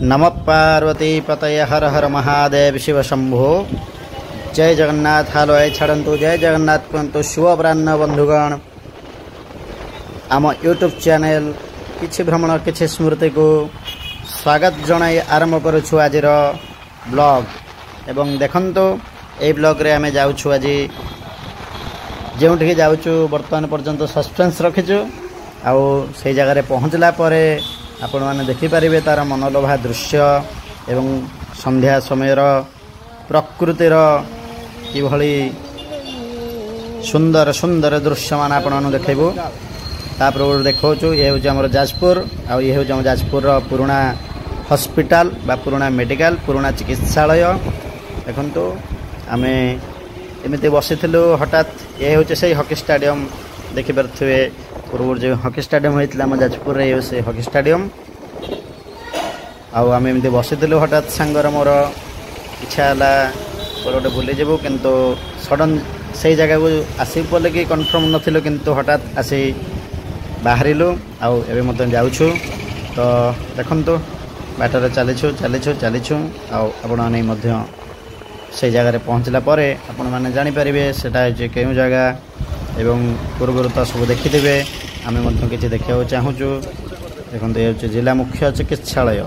नमः पार्वती पतये हर हर महादेव शिव शंभो। जय जगन्नाथ। हालो आई छाड़ू जय जगन्नाथ कहतु। शुभ ब्राह्मण बंधुगण आम यूट्यूब चैनल किछि भ्रमण किछि स्मृति को स्वागत जनाई आरंभ करुछु आज ब्लॉग। एवं देखंतु ए ब्लॉग रे आमे जाउछु आज जोठी जाउछु वर्तमान पर्यंत सस्पेंस रखिछु आउ से जगह रे पहुँचला परे आपण माने देखि परिबे तार मनोलोभा दृश्य एवं संध्या समय प्रकृतिर कि भली सुंदर सुंदर दृश्य मान आपण माने देखैबो। तापर देखौछु ये हूँ आम जाजपुर आउ ये हूँ जाजपुर पुराना हॉस्पिटल बा पुराना मेडिकल पुराना चिकित्सालय। देखंतु आमे एमती बसिथिलु हठात ये हूँ से हॉकी स्टेडियम देखि परथुवे। पूर्व जो हॉकी स्टेडियम होता आम जाजपुर रे से हॉकी स्टेडियम आउ आम एमती बसिथिलु हठात सांगर मोर इच्छा है गोटे बुली जीवु किंतु सडन से जगह को आसी बोले कि कन्फर्म नथिलु किंतु हठात आसी बाहरिलु आउ एबे मत जाउछु। तो देखंतु बाटर चलीछु चलीछु चलीछु आउ आपण माने मध्य से जगह रे पहुँचला परे आपण माने जानि परिबे सेटा जे केउ जगह एवं पूर्व तो सब देखिथे आम किसी देखा चाहूँ। देखते ये जिला मुख्य चिकित्सालय।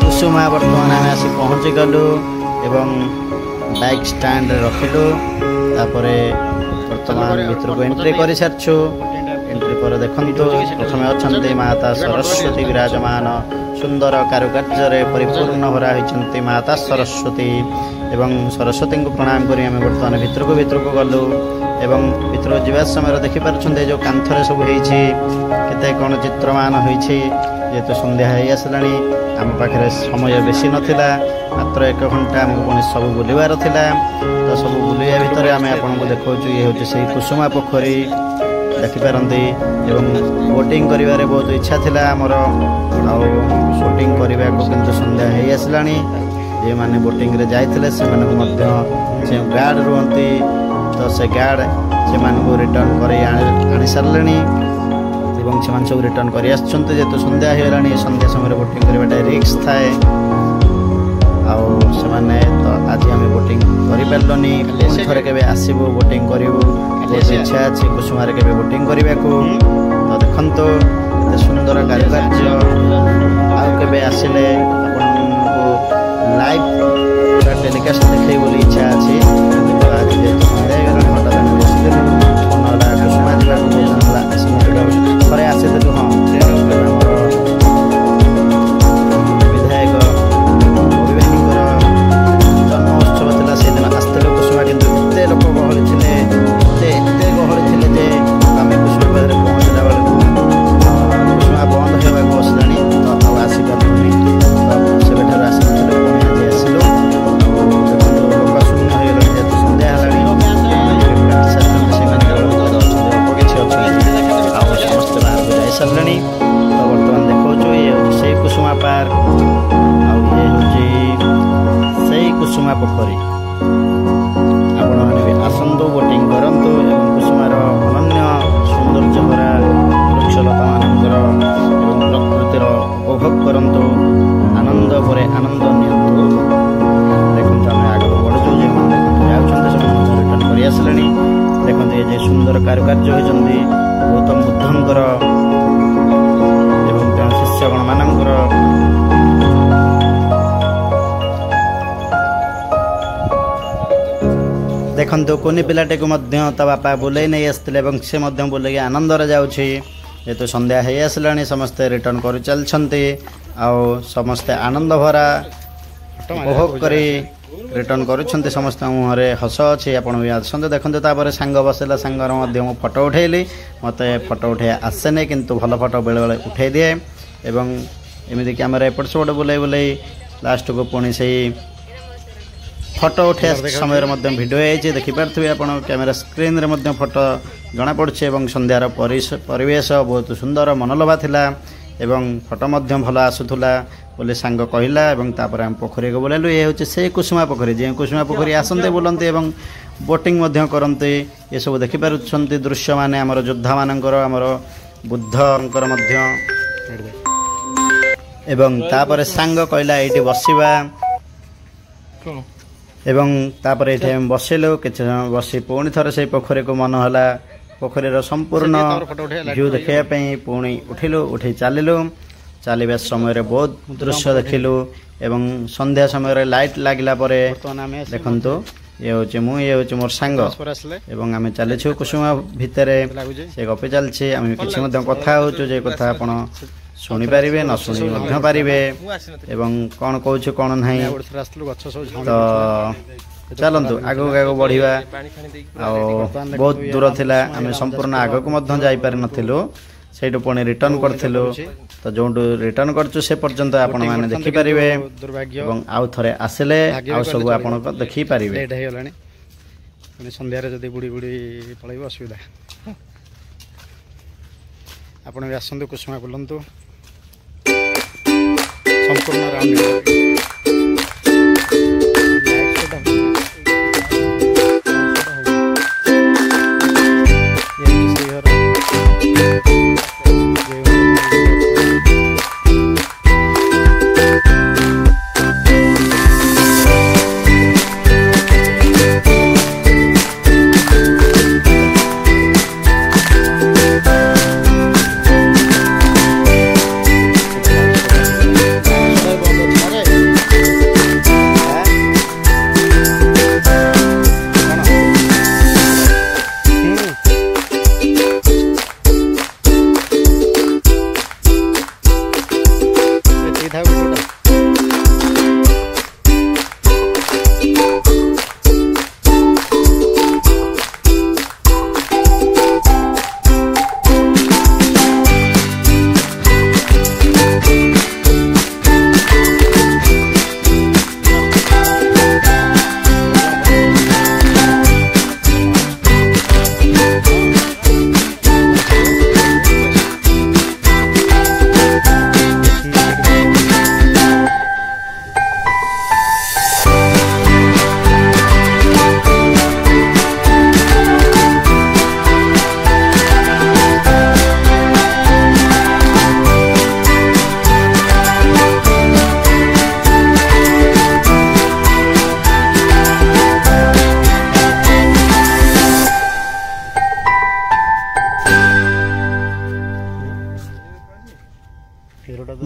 कुसुमा बर्तमान आम आसी पहुँची गलु एवं बाइक स्टैंड रखिलु। तापर बर्तमान भीतर को एंट्री कर सारछु। एंट्री पर देखंतु प्रथम अच्छा माता सरस्वती विराजमान सुंदर कारुकार्य परिपूर्ण होरा होती माता सरस्वती एवं सरस्वती को प्रणाम करी आम बर्तमान भीतर को गलु। एवं भीतर जावा समय देखिपारे जो कांथरे सब होते कौन चित्रमान होती जेहेतु संध्या हो आसला आम पाखे समय बेसी नाला मात्र 1 घंटा आमको पुणी सब बुलवार था। तो सब बुलिया भितर आम आपको देखा ये हूँ से कुसुमा पोखरी देखिपारती एवं बोटिंग कर बहुत इच्छा थी आमर आउ शूटिंग करने को किंतु संध्या हो आसला। जे मैंने बोटिंग रे जाइथिले से गार्ड रुहती तो से गार्ड से रिटर्न कर आनी सारे एवं से सब रिटर्न कर जेहेतु संध्या हो संध्या समय बोटिंग करवाटा रिक्स थाए आउ से तो आज आम बोटिंग करें थे के आसबू बोटिंग करूँ बहुत इच्छा अच्छी कुसुमार के बोटिंग करने को। तो देखो ये सुंदर कारुकार्य आगे आसिले आपको लाइव टेलीकास्ट देखे बोली इच्छा अच्छी आज जेहतु संध्या हटात बस थे आसीलु। हाँ विधायक अभिमानी जन्म उत्सव था से दिन आसलु कुसुमा कितु एत लोक गहली थे एत गहली थे आम कुसुमा पाखे पहुँचला बेलू कुसुमा बंद होगा बसला तो आसपारे से आसलु आसलु लोक शून्य हो गला जेहतु संध्या है समस्त बाहर को जा सारे। तो बर्तमान देखो ये हूँ से कुसुमा पार्क आउ ये हूँ से कुसुमा पोखरी। आपण मैंने आसतु बोटिंग करूँ कुसुमार अनन्य सुंदर ସୁନ୍ଦର କାରୁକାର୍ଯ୍ୟ ହୋଇଛନ୍ତି ଗୌତମ ବୁଦ୍ଧଙ୍କର ଏବଂ ତେଣୁ ଶିଷ୍ୟଗଣମାନଙ୍କର। ଦେଖନ୍ତୁ କୁନି ପିଲାଟିକୁ ମଧ୍ୟ ତା ବାପା ବୁଲେଇ ନେଇ ଆସିଥିଲେ ଏବଂ ସେ ମଧ୍ୟ ବୁଲେଇକି ଆନନ୍ଦରେ ଯାଉଛି। ଯେହେତୁ ସନ୍ଧ୍ୟା ହେଇ ଆସିଲାଣି ସମସ୍ତେ ରିଟର୍ଣ୍ଣ କରି ଚାଲିଛନ୍ତି ଆଉ ସମସ୍ତେ ଆନନ୍ଦ ଭରା ଉପଭୋଗ କରି ରିଟର୍ଣ୍ଣ କରୁଛନ୍ତି। ସମସ୍ତଙ୍କ ମୁହଁରେ ହସ ଅଛି। ଆପଣ ବି ଆସନ୍ତୁ ଦେଖନ୍ତୁ। ତାପରେ ସାଙ୍ଗ ବସିଲା, ସାଙ୍ଗର ମଧ୍ୟ ମୁଁ ଫଟୋ ଉଠାଇଲି। ମୋତେ ଫଟୋ ଉଠାଇ ଆସେନି କିନ୍ତୁ ଭଲ ଫଟୋ ବେଳେବେଳେ ଉଠାଇ ଦିଏ ଏବଂ ଏମିତି କ୍ୟାମେରା ଏପଟ ସେପଟ ବୁଲେଇ ବୁଲେଇ ଲାଷ୍ଟକୁ ପୁଣି ସେଇ ଫଟୋ ଉଠାଇବା ସମୟରେ ମଧ୍ୟ ଭିଡ଼ିଓ ହେଇଛି, ଦେଖିପାରୁଥିବେ ଆପଣ। କ୍ୟାମେରା ସ୍କ୍ରିନ୍ରେ ମଧ୍ୟ ଫଟୋ ଜଣାପଡ଼ୁଛି ଏବଂ ସନ୍ଧ୍ୟାର ପରିବେଶ ବହୁତ ସୁନ୍ଦର ମନଲୋଭା ଥିଲା ଏବଂ ଫଟୋ ମଧ୍ୟ ଭଲ ଆସୁଥିଲା ବୋଲି ସାଙ୍ଗ କହିଲା। ଏବଂ ତାପରେ ଆମେ ପୋଖରୀକୁ ବୁଲେଇଲୁ। ଏ ହେଉଛି ସେଇ କୁସୁମା ପୋଖରୀ, ଯେଉଁ କୁସୁମା ପୋଖରୀ ଆସନ୍ତି ବୁଲନ୍ତି ଏବଂ ବୋଟିଂ ମଧ୍ୟ କରନ୍ତି। ଏସବୁ ଦେଖିପାରୁଛନ୍ତି ଦୃଶ୍ୟମାନେ ଆମର ଯୋଦ୍ଧାମାନଙ୍କର, ଆମର ବୁଦ୍ଧଙ୍କର ମଧ୍ୟ। ଏବଂ ତାପରେ ସାଙ୍ଗ କହିଲା ଏଇଠି ବସିବା ଏବଂ ତାପରେ ଏଠି ଆମେ ବସିଲୁ। କିଛି ସମୟ ବସି ପୁଣି ଥରେ ସେଇ ପୋଖରୀକୁ ମନ ହେଲା ପୋଖରୀର ସମ୍ପୂର୍ଣ୍ଣ ଭିୟୁ ଦେଖିବା ପାଇଁ ପୁଣି ଉଠିଲୁ, ଉଠି ଚାଲିଲୁ। ଚାଲିବା ସମୟରେ ବହୁତ ଦୃଶ୍ୟ ଦେଖିଲୁ ଏବଂ ସନ୍ଧ୍ୟା ସମୟରେ ଲାଇଟ୍ ଲାଗିଲା ପରେ ଦେଖନ୍ତୁ ଇଏ ହେଉଛି ମୁଁ, ଇଏ ହେଉଛି ମୋର ସାଙ୍ଗ ଏବଂ ଆମେ ଚାଲିଛୁ କୁସୁମା ଭିତରେ। ସେ ଗପି ଚାଲିଛି, ଆମେ କିଛି ମଧ୍ୟ କଥା ହେଉଛୁ ଯେ କଥା ଆପଣ ଶୁଣିପାରିବେ, ନ ଶୁଣି ମଧ୍ୟ ପାରିବେ ଏବଂ କ'ଣ କହୁଛୁ କ'ଣ ନାହିଁ। ତ ଚାଲନ୍ତୁ ଆଗକୁ ଆଗକୁ ବଢ଼ିବା। ଆଉ ବହୁତ ଦୂର ଥିଲା, ଆମେ ସମ୍ପୂର୍ଣ୍ଣ ଆଗକୁ ମଧ୍ୟ ଯାଇପାରିନଥିଲୁ। ସେଇଠୁ ପୁଣି ରିଟର୍ଣ୍ଣ କରିଥିଲୁ। ତ ଯେଉଁଠୁ ରିଟର୍ଣ୍ଣ କରିଛୁ ସେ ପର୍ଯ୍ୟନ୍ତ ଆପଣମାନେ ଦେଖିପାରିବେ ଏବଂ ଆଉ ଥରେ ଆସିଲେ ଆଉ ସବୁ ଆପଣ ଦେଖିପାରିବେ। ହେଇଗଲାଣି ସନ୍ଧ୍ୟାରେ ଯଦି ବୁଡ଼ି ବୁଡ଼ି ପଳେଇବ ଅସୁବିଧା। ଆପଣ ବି ଆସନ୍ତୁ, କୁସୁମା ବୁଲନ୍ତୁ, ସମ୍ପୂର୍ଣ୍ଣ ରାଉଣ୍ଡ।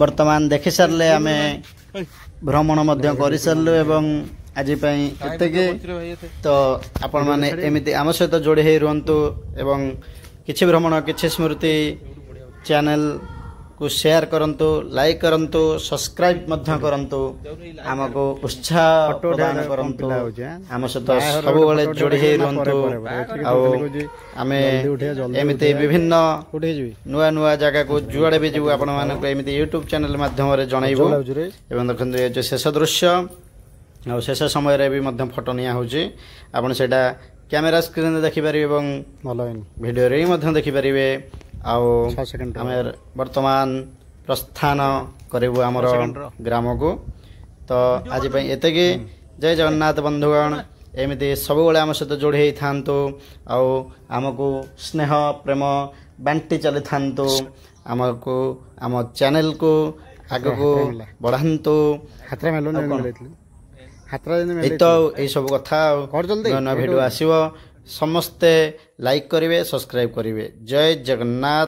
ବର୍ତ୍ତମାନ ଦେଖି ସାରିଲେ ଆମେ ଭ୍ରମଣ ମଧ୍ୟ କରିସାରିଲୁ ଏବଂ ଆଜି ପାଇଁ ଏତିକି। ତ ଆପଣମାନେ ଏମିତି ଆମ ସହିତ ଯୋଡ଼ି ହେଇ ରୁହନ୍ତୁ ଏବଂ କିଛି ଭ୍ରମଣ କିଛି ସ୍ମୃତି ଚ୍ୟାନେଲକୁ ସେୟାର କରନ୍ତୁ, ଲାଇକ୍ କରନ୍ତୁ, ସବସ୍କ୍ରାଇବ୍ ମଧ୍ୟ କରନ୍ତୁ, ଆମକୁ ଉତ୍ସାହ ପ୍ରଦାନ କରନ୍ତୁ, ଆମ ସହିତ ସବୁବେଳେ ଯୋଡ଼ି ହେଇ ରୁହନ୍ତୁ। ଆଉ ଆମେ ଏମିତି ବିଭିନ୍ନ ନୂଆ ନୂଆ ଜାଗାକୁ ଯୁଆଡ଼େ ବି ଯିବୁ ଆପଣମାନଙ୍କୁ ଏମିତି ୟୁଟ୍ୟୁବ୍ ଚ୍ୟାନେଲ ମାଧ୍ୟମରେ ଜଣାଇବୁ। ଏବଂ ଦେଖନ୍ତୁ ଏ ଯେଉଁ ଶେଷ ଦୃଶ୍ୟ ଆଉ ଶେଷ ସମୟରେ ବି ମଧ୍ୟ ଫଟୋ ନିଆ ହେଉଛି। ଆପଣ ସେଇଟା କ୍ୟାମେରା ସ୍କ୍ରିନ୍ରେ ଦେଖିପାରିବେ ଏବଂ ଭିଡ଼ିଓରେ ବି ମଧ୍ୟ ଦେଖିପାରିବେ। ଆଉ ଆମେ ବର୍ତ୍ତମାନ ପ୍ରସ୍ଥାନ କରିବୁ ଆମର ଗ୍ରାମକୁ। ତ ଆଜି ପାଇଁ ଏତିକି। ଜୟ ଜଗନ୍ନାଥ ବନ୍ଧୁଗଣ। ଏମିତି ସବୁବେଳେ ଆମ ସହିତ ଯୋଡ଼ି ହେଇଥାନ୍ତୁ ଆଉ ଆମକୁ ସ୍ନେହ ପ୍ରେମ ବାଣ୍ଟି ଚାଲିଥାନ୍ତୁ। ଆମକୁ ଆମ ଚ୍ୟାନେଲକୁ ଆଗକୁ ବଢ଼ାନ୍ତୁ। ଏଇ ତ ଏଇସବୁ କଥା ଆଉ ନୂଆ ନୂଆ ଭିଡ଼ିଓ ଆସିବ। ସମସ୍ତେ ଲାଇକ୍ କରିବେ, ସବସ୍କ୍ରାଇବ୍ କରିବେ। ଜୟ ଜଗନ୍ନାଥ।